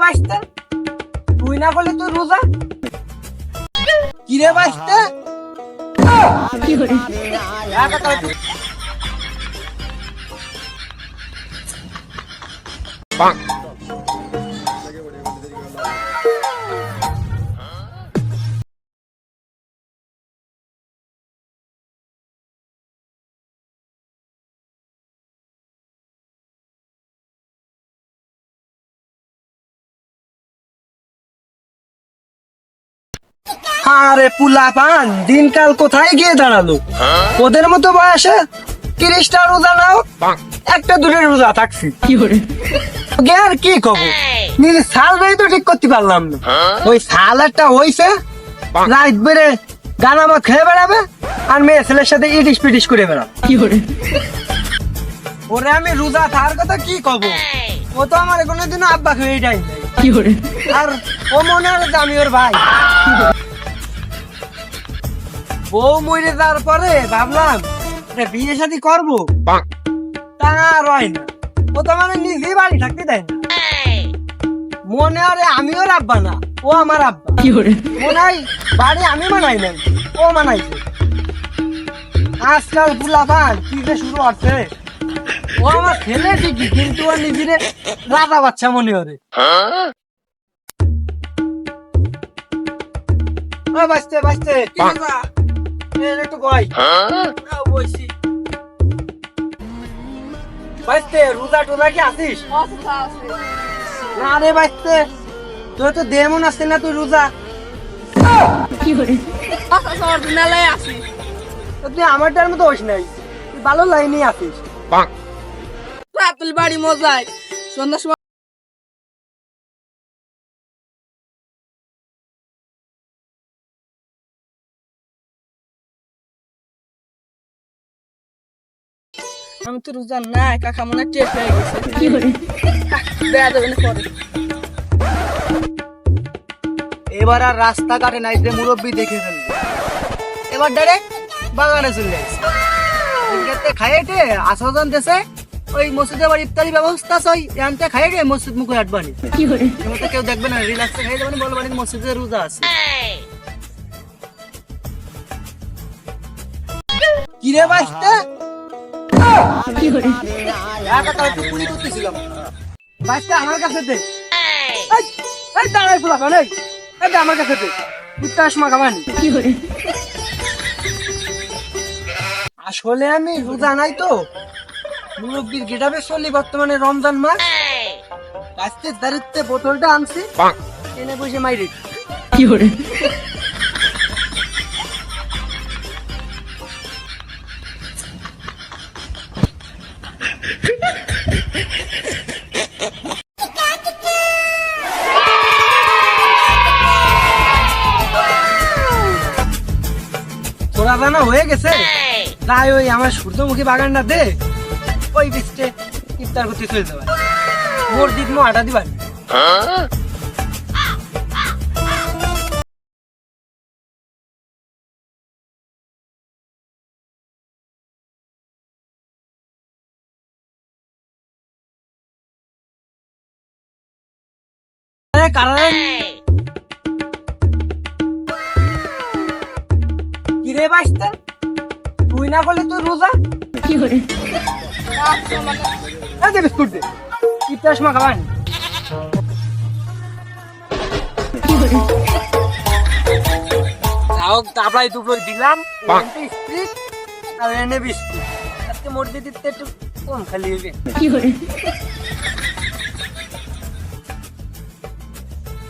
বাঁচতে তুই না করলে তুই রোজা কিরে বাঁচতে কি করে আরে পুলা পান দিনকাল কোথায় গিয়ে দাঁড়ালো ওদের মতো বয়সে 30টা রোজা নাও একটা দুটো রোজা থাকছি কি করে ওকে আর কি কব নিজে সালটাই তো ঠিক করতে পারলাম না ওই সাল একটা হইছে রাত বেড়ে গানা মত খেয়ে বেড়াবে আর মেয়ে ছেলের সাথে ইটিস পিটিস করে বেড়াবে কি করে ওরে আমি রোজা থাকার কথা কি কব ও তো আমার কোনোদিনও আব্বা খেয়ে এটাই কি করে আর ও মনে হয় যে আমি ওর ভাই বউ মরে যাওয়ার পরে ভাবলাম একটা বিয়ে শাদী করবো তা আর হয় না ও তো মানে নিজেই বাড়ি থাকতে দেয় না মনে হয় আমি ওর আব্বা না ও আমার আব্বা কি করে মনে হয় বাড়ি আমি মানাই নাই ও মানাইছে আজকাল বুলাবান কি যে শুরু হচ্ছে ও আমার ছেলে ঠিকই কিন্তু ও নিজের রাজা বাচ্চা মনে করে বাঁচতে বাঁচতে একটু কয় বলছি বাঁচতে রোজা টোজা কি আসিস না রে বাঁচতে তোর তো দেমন আসছে না তুই রোজা কি করে তুই আমারটার মতো হইস নাই তুই ভালো লাইনে আসিস রাতুল বাড়ি মজায় সন্ধ্যার সময় আমি তো রোজা নাই কাকা মনে টেপ হয়ে গেছে কি করে দেয়া দেবে না পরে এবার আর রাস্তাঘাটে নাই যে মুরব্বী দেখে ফেলবে এবার ডাইরেক্ট বাগানে চলে আসছে খাইয়েটে আসাদান দেশে ওই মসজিদে আবার ইফতারি ব্যবস্থা আছে ওই এনতে খাইয়ে মসজিদ মুখে আটবানি কি করে তো কেউ দেখবে না রিল্যাক্সে খাইয়ে যাবেন বলবো মসজিদে রোজা আছে কিরে বাঁচতে কি করে পুরি করতেছিলাম বাঁচতে আমার কাছে দে এই দাঁড়াই ফুলা কানে এই দে আমার কাছে দে ইফতার সময় খাবানি কি করে আসলে আমি রোজা নাই তো মুরব্বীর গেটাবে চলি বর্তমানে রমজান মাস গাছের দাঁড়িতে বোতলটা আনছি এনে বসে মাইরে কি করে তোরা জানা হয়ে গেছে তাই ওই আমার সূর্যমুখী বাগানটা দে ওই বৃষ্টি ইফতার করতে চলে যাবে মোর দিক মো আটা দিবার কারণ কিরে বাঁচতে তুই না করলে তুই রোজা কি করে দে বিস্কুট দে ইফতার সময় খাবান কি করে যাও তাপলাই দুপুর দিলাম স্প্রিট আর এনে বিস্কুট আজকে মসজিদে একটু কম খালি হবে কি করে